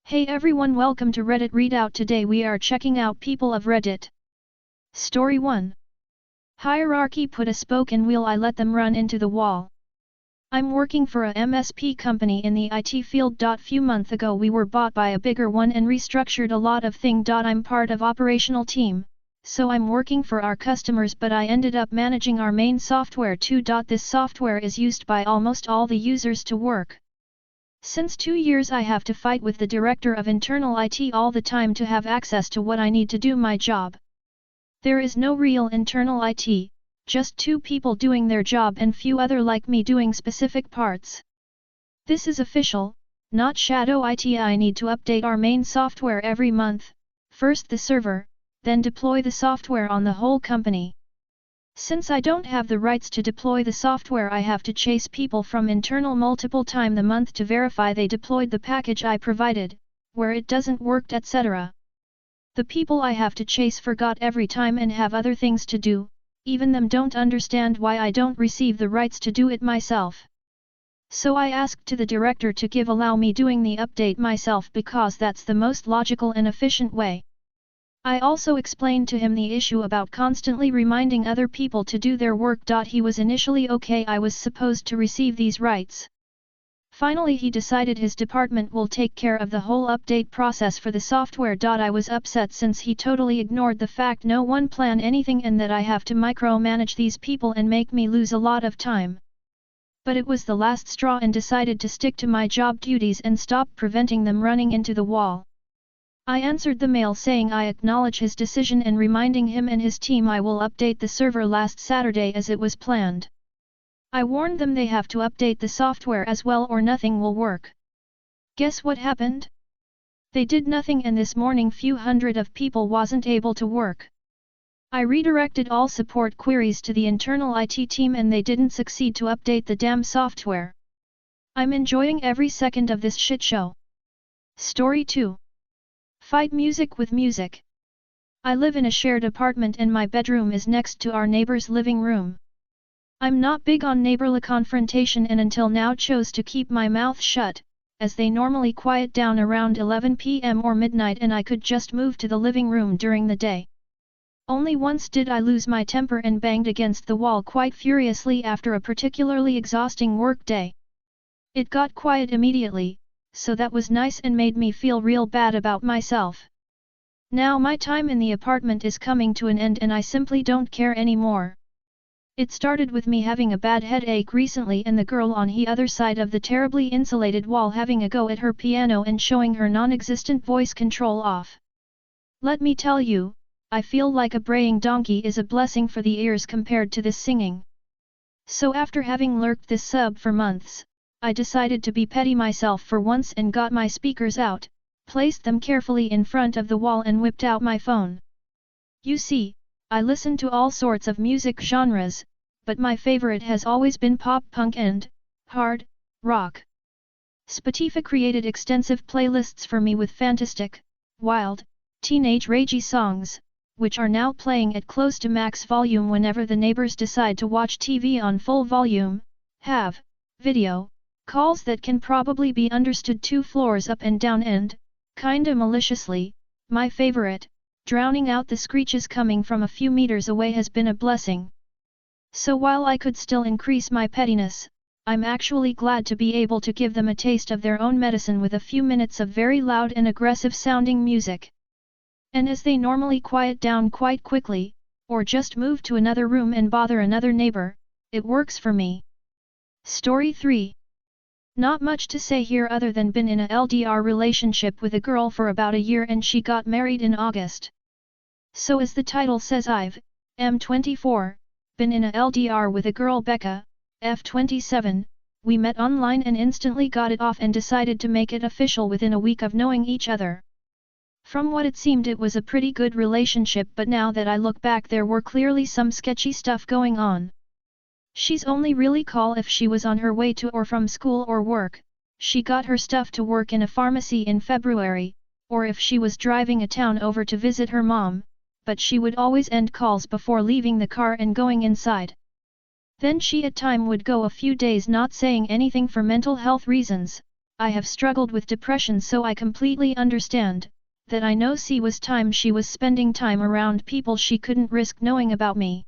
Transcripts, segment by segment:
Hey everyone, welcome to Reddit Readout. Today we are checking out People of Reddit. Story 1. Hierarchy put a spoke in wheel, I let them run into the wall. I'm working for a MSP company in the IT field. Few months ago we were bought by a bigger one and restructured a lot of thing. I'm part of operational team, so I'm working for our customers, but I ended up managing our main software too. This software is used by almost all the users to work. Since 2 years I have to fight with the director of internal IT all the time to have access to what I need to do my job. There is no real internal IT, just 2 people doing their job and few other like me doing specific parts. This is official, not shadow IT. I need to update our main software every month, first the server, then deploy the software on the whole company. Since I don't have the rights to deploy the software, I have to chase people from internal multiple times a month to verify they deployed the package I provided, where it doesn't work, etc. The people I have to chase forgot every time and have other things to do, even them don't understand why I don't receive the rights to do it myself. So I asked to the director to allow me doing the update myself because that's the most logical and efficient way. I also explained to him the issue about constantly reminding other people to do their work. He was initially okay, I was supposed to receive these rights. Finally he decided his department will take care of the whole update process for the software. I was upset since he totally ignored the fact no one planned anything and that I have to micromanage these people and make me lose a lot of time. But it was the last straw and decided to stick to my job duties and stop preventing them running into the wall. I answered the mail saying I acknowledge his decision and reminding him and his team I will update the server last Saturday as it was planned. I warned them they have to update the software as well or nothing will work. Guess what happened? They did nothing and this morning few hundred of people wasn't able to work. I redirected all support queries to the internal IT team and they didn't succeed to update the damn software. I'm enjoying every second of this shit show. Story 2. Fight music with music. I live in a shared apartment and my bedroom is next to our neighbor's living room. I'm not big on neighborly confrontation and until now chose to keep my mouth shut, as they normally quiet down around 11 p.m. or midnight and I could just move to the living room during the day. Only once did I lose my temper and banged against the wall quite furiously after a particularly exhausting work day. It got quiet immediately, so that was nice and made me feel real bad about myself. Now my time in the apartment is coming to an end and I simply don't care anymore. It started with me having a bad headache recently and the girl on the other side of the terribly insulated wall having a go at her piano and showing her non-existent voice control off. Let me tell you, I feel like a braying donkey is a blessing for the ears compared to this singing. So after having lurked this sub for months, I decided to be petty myself for once and got my speakers out, placed them carefully in front of the wall and whipped out my phone. You see, I listen to all sorts of music genres, but my favorite has always been pop punk and hard rock. Spotify created extensive playlists for me with fantastic, wild, teenage ragey songs, which are now playing at close to max volume whenever the neighbors decide to watch TV on full volume, have video calls that can probably be understood 2 floors up and down and, kinda maliciously, my favorite, drowning out the screeches coming from a few meters away has been a blessing. So while I could still increase my pettiness, I'm actually glad to be able to give them a taste of their own medicine with a few minutes of very loud and aggressive sounding music. And as they normally quiet down quite quickly, or just move to another room and bother another neighbor, it works for me. Story 3. Not much to say here other than been in a LDR relationship with a girl for about a year and she got married in August. So as the title says, I've, M24, been in a LDR with a girl Becca, F27, we met online and instantly got it off and decided to make it official within a week of knowing each other. From what it seemed it was a pretty good relationship, but now that I look back there were clearly some sketchy stuff going on. She's only really call if she was on her way to or from school or work, she got her stuff to work in a pharmacy in February, or if she was driving a town over to visit her mom, but she would always end calls before leaving the car and going inside. Then she at time would go a few days not saying anything for mental health reasons, I have struggled with depression, so I completely understand, that I know she was spending time around people she couldn't risk knowing about me.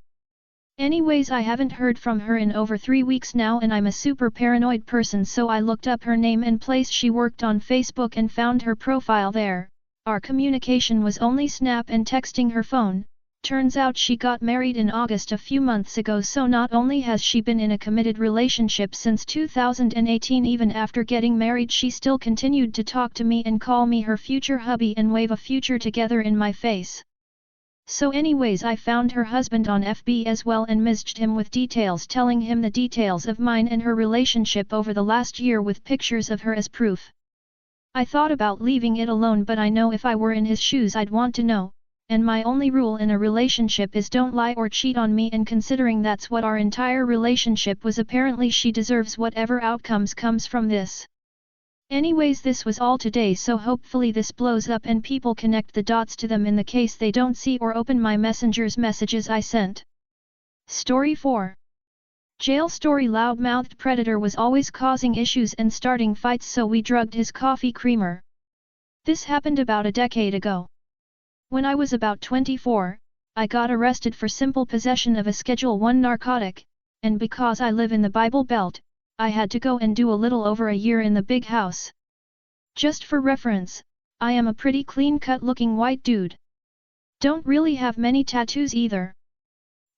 Anyways, I haven't heard from her in over 3 weeks now, and I'm a super paranoid person, so I looked up her name and place she worked on Facebook and found her profile there. Our communication was only Snap and texting her phone. Turns out she got married in August a few months ago, so not only has she been in a committed relationship since 2018, even after getting married she still continued to talk to me and call me her future hubby and wave a future together in my face. So anyways, I found her husband on FB as well and messaged him with details, telling him the details of mine and her relationship over the last year with pictures of her as proof. I thought about leaving it alone, but I know if I were in his shoes I'd want to know. And my only rule in a relationship is don't lie or cheat on me, and considering that's what our entire relationship was, apparently she deserves whatever outcomes comes from this. Anyways, this was all today, so hopefully this blows up and people connect the dots to them in the case they don't see or open my messenger's messages I sent. Story 4. Jail story. Loud-mouthed predator was always causing issues and starting fights, so we drugged his coffee creamer. This happened about a decade ago. When I was about 24, I got arrested for simple possession of a Schedule I narcotic, and because I live in the Bible Belt, I had to go and do a little over a year in the big house. Just for reference, I am a pretty clean-cut looking white dude. Don't really have many tattoos either.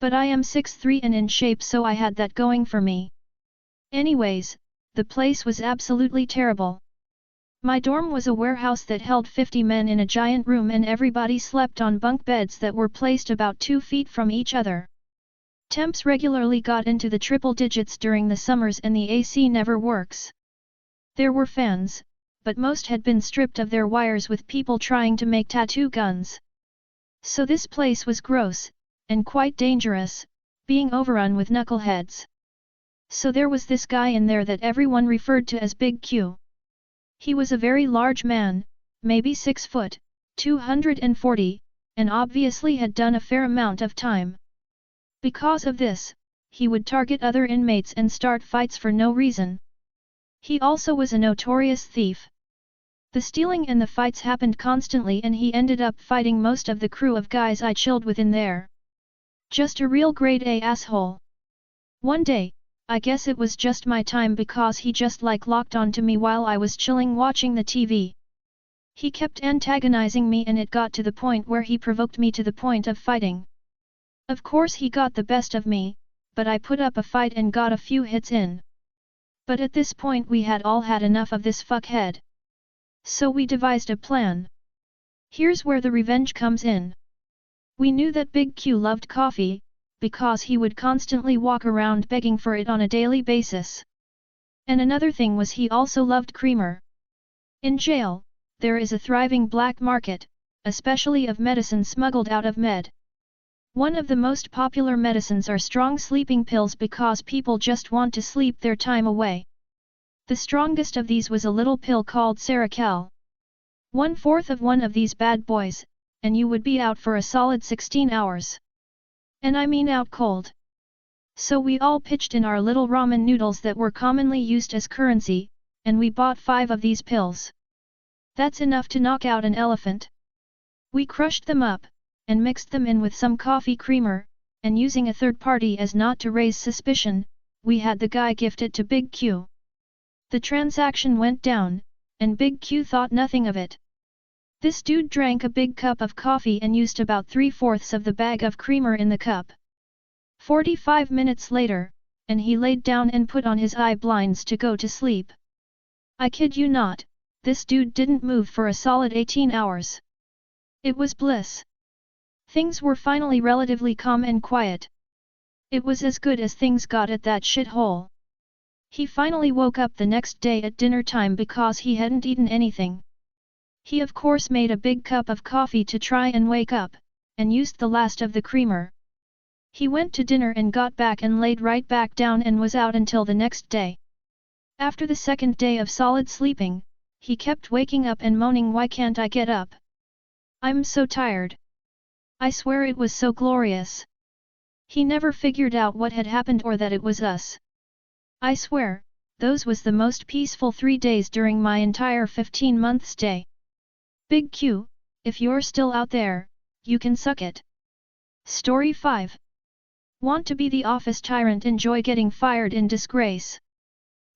But I am 6'3" and in shape, so I had that going for me. Anyways, the place was absolutely terrible. My dorm was a warehouse that held 50 men in a giant room, and everybody slept on bunk beds that were placed about 2 feet from each other. Temps regularly got into the triple digits during the summers and the AC never works. There were fans, but most had been stripped of their wires with people trying to make tattoo guns. So this place was gross, and quite dangerous, being overrun with knuckleheads. So there was this guy in there that everyone referred to as Big Q. He was a very large man, maybe 6 foot, 240, and obviously had done a fair amount of time. Because of this, he would target other inmates and start fights for no reason. He also was a notorious thief. The stealing and the fights happened constantly, and he ended up fighting most of the crew of guys I chilled with in there. Just a real grade A asshole. One day, I guess it was just my time because he just locked onto me while I was chilling watching the TV. He kept antagonizing me, and it got to the point where he provoked me to the point of fighting. Of course he got the best of me, but I put up a fight and got a few hits in. But at this point we had all had enough of this fuckhead. So we devised a plan. Here's where the revenge comes in. We knew that Big Q loved coffee, because he would constantly walk around begging for it on a daily basis. And another thing was he also loved creamer. In jail, there is a thriving black market, especially of medicine smuggled out of med. One of the most popular medicines are strong sleeping pills because people just want to sleep their time away. The strongest of these was a little pill called Seroquel. 1/4 of one of these bad boys, and you would be out for a solid 16 hours. And I mean out cold. So we all pitched in our little ramen noodles that were commonly used as currency, and we bought 5 of these pills. That's enough to knock out an elephant. We crushed them up, and mixed them in with some coffee creamer, and using a third party as not to raise suspicion, we had the guy gift it to Big Q. The transaction went down, and Big Q thought nothing of it. This dude drank a big cup of coffee and used about 3/4 of the bag of creamer in the cup. 45 minutes later, and he laid down and put on his eye blinds to go to sleep. I kid you not, this dude didn't move for a solid 18 hours. It was bliss. Things were finally relatively calm and quiet. It was as good as things got at that shithole. He finally woke up the next day at dinner time because he hadn't eaten anything. He of course made a big cup of coffee to try and wake up, and used the last of the creamer. He went to dinner and got back and laid right back down and was out until the next day. After the second day of solid sleeping, he kept waking up and moaning, "Why can't I get up? I'm so tired. I swear it was so glorious." He never figured out what had happened or that it was us. I swear, those was the most peaceful 3 days during my entire 15-month stay. Big Q, if you're still out there, you can suck it. Story 5. Want to be the office tyrant, enjoy getting fired in disgrace.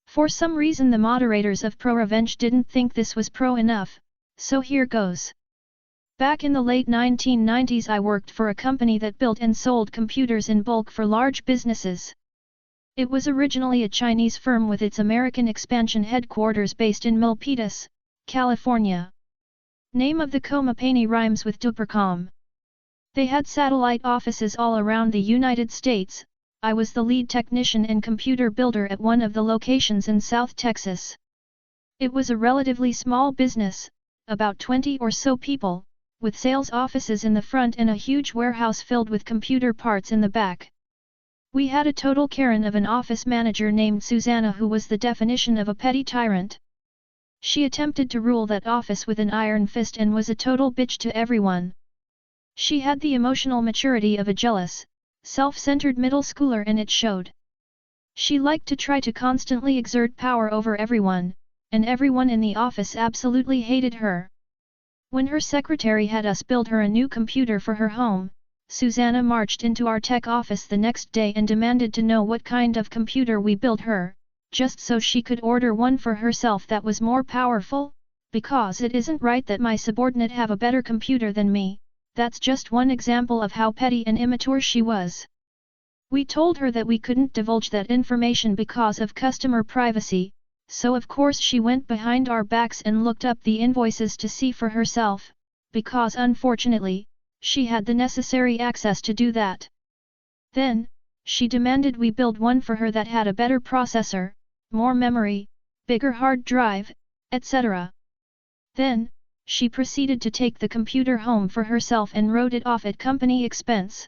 For some reason the moderators of Pro Revenge didn't think this was pro enough, so here goes. Back in the late 1990s I worked for a company that built and sold computers in bulk for large businesses. It was originally a Chinese firm with its American expansion headquarters based in Milpitas, California. Name of the company rhymes with Dupercom. They had satellite offices all around the United States. I was the lead technician and computer builder at one of the locations in South Texas. It was a relatively small business, about 20 or so people, with sales offices in the front and a huge warehouse filled with computer parts in the back. We had a total Karen of an office manager named Susanna who was the definition of a petty tyrant. She attempted to rule that office with an iron fist and was a total bitch to everyone. She had the emotional maturity of a jealous, self-centered middle schooler and it showed. She liked to try to constantly exert power over everyone, and everyone in the office absolutely hated her. When her secretary had us build her a new computer for her home, Susanna marched into our tech office the next day and demanded to know what kind of computer we built her, just so she could order one for herself that was more powerful, because it isn't right that my subordinate have a better computer than me. That's just one example of how petty and immature she was. We told her that we couldn't divulge that information because of customer privacy, so of course she went behind our backs and looked up the invoices to see for herself, because unfortunately, she had the necessary access to do that. Then, she demanded we build one for her that had a better processor, more memory, bigger hard drive, etc. Then, she proceeded to take the computer home for herself and wrote it off at company expense.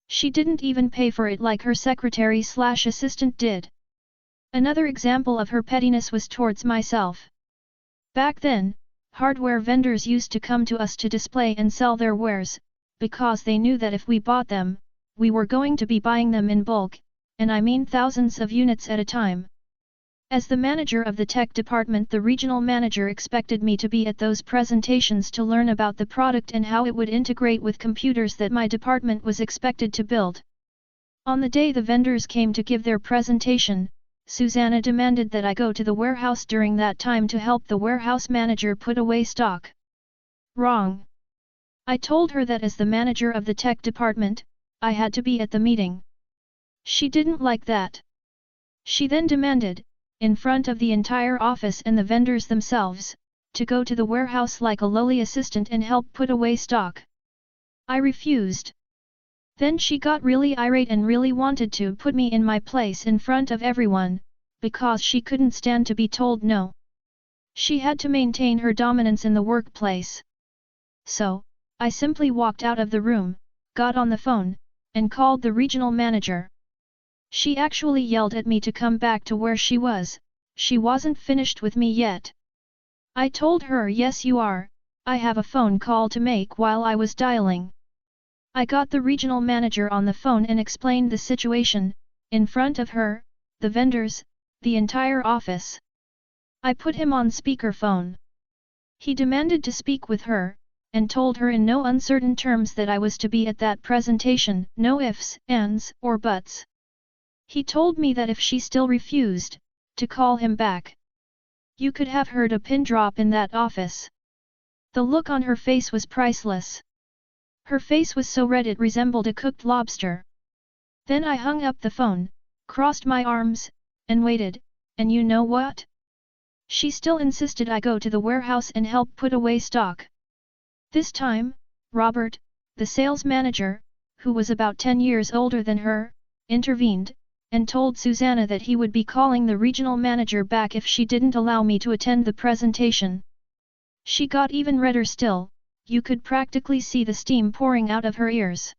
She didn't even pay for it like her secretary/assistant did. Another example of her pettiness was towards myself. Back then, hardware vendors used to come to us to display and sell their wares, because they knew that if we bought them, we were going to be buying them in bulk, and I mean thousands of units at a time. As the manager of the tech department, the regional manager expected me to be at those presentations to learn about the product and how it would integrate with computers that my department was expected to build. On the day the vendors came to give their presentation, Susanna demanded that I go to the warehouse during that time to help the warehouse manager put away stock. Wrong. I told her that as the manager of the tech department, I had to be at the meeting. She didn't like that. She then demanded, in front of the entire office and the vendors themselves, to go to the warehouse like a lowly assistant and help put away stock. I refused. Then she got really irate and really wanted to put me in my place in front of everyone, because she couldn't stand to be told no. She had to maintain her dominance in the workplace. So, I simply walked out of the room, got on the phone, and called the regional manager. She actually yelled at me to come back to where she was. She wasn't finished with me yet. I told her, yes you are, I have a phone call to make while I was dialing. I got the regional manager on the phone and explained the situation, in front of her, the vendors, the entire office. I put him on speakerphone. He demanded to speak with her, and told her in no uncertain terms that I was to be at that presentation, no ifs, ands, or buts. He told me that if she still refused, to call him back. You could have heard a pin drop in that office. The look on her face was priceless. Her face was so red it resembled a cooked lobster. Then I hung up the phone, crossed my arms, and waited, and you know what? She still insisted I go to the warehouse and help put away stock. This time, Robert, the sales manager, who was about 10 years older than her, intervened, and told Susanna that he would be calling the regional manager back if she didn't allow me to attend the presentation. She got even redder still. You could practically see the steam pouring out of her ears.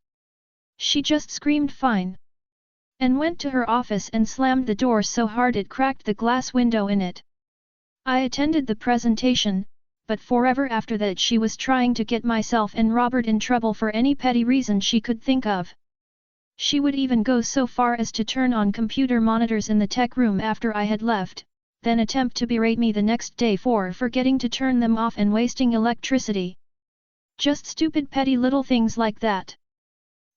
She just screamed fine, and went to her office and slammed the door so hard it cracked the glass window in it. I attended the presentation, but forever after that she was trying to get myself and Robert in trouble for any petty reason she could think of. She would even go so far as to turn on computer monitors in the tech room after I had left, then attempt to berate me the next day for forgetting to turn them off and wasting electricity. Just stupid petty little things like that.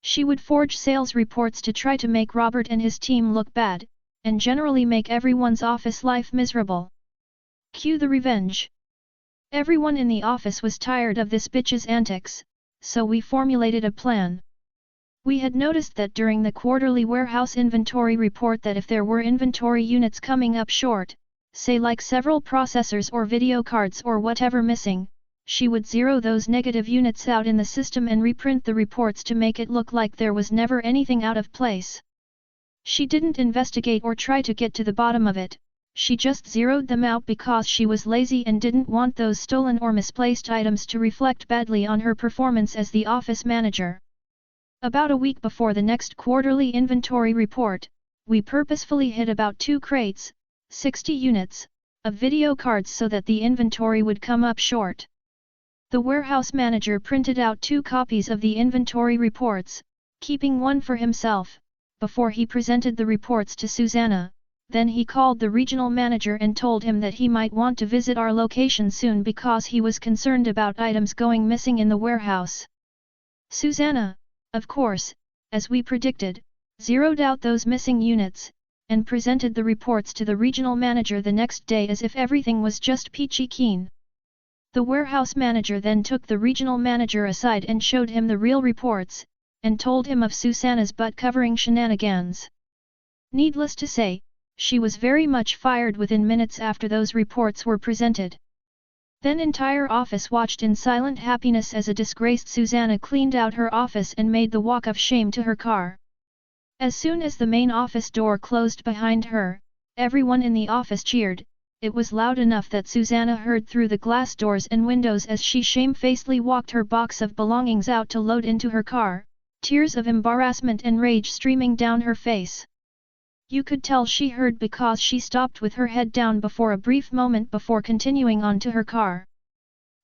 She would forge sales reports to try to make Robert and his team look bad, and generally make everyone's office life miserable. Cue the revenge. Everyone in the office was tired of this bitch's antics, so we formulated a plan. We had noticed that during the quarterly warehouse inventory report that if there were inventory units coming up short, say like several processors or video cards or whatever missing, she would zero those negative units out in the system and reprint the reports to make it look like there was never anything out of place. She didn't investigate or try to get to the bottom of it, she just zeroed them out because she was lazy and didn't want those stolen or misplaced items to reflect badly on her performance as the office manager. About a week before the next quarterly inventory report, we purposefully hid about 2 crates, 60 units, of video cards so that the inventory would come up short. The warehouse manager printed out 2 copies of the inventory reports, keeping one for himself, before he presented the reports to Susanna. Then he called the regional manager and told him that he might want to visit our location soon because he was concerned about items going missing in the warehouse. Susanna, of course, as we predicted, zeroed out those missing units, and presented the reports to the regional manager the next day as if everything was just peachy keen. The warehouse manager then took the regional manager aside and showed him the real reports, and told him of Susanna's butt-covering shenanigans. Needless to say, she was very much fired within minutes after those reports were presented. Then entire office watched in silent happiness as a disgraced Susanna cleaned out her office and made the walk of shame to her car. As soon as the main office door closed behind her, everyone in the office cheered. It was loud enough that Susanna heard through the glass doors and windows as she shamefacedly walked her box of belongings out to load into her car, tears of embarrassment and rage streaming down her face. You could tell she heard because she stopped with her head down for a brief moment before continuing on to her car.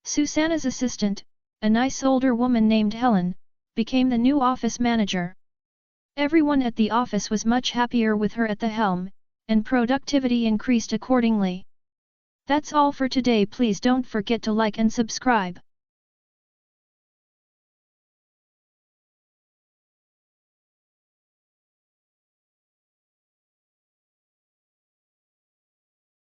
Susanna's assistant, a nice older woman named Helen, became the new office manager. Everyone at the office was much happier with her at the helm, and productivity increased accordingly. That's all for today. Please don't forget to like and subscribe.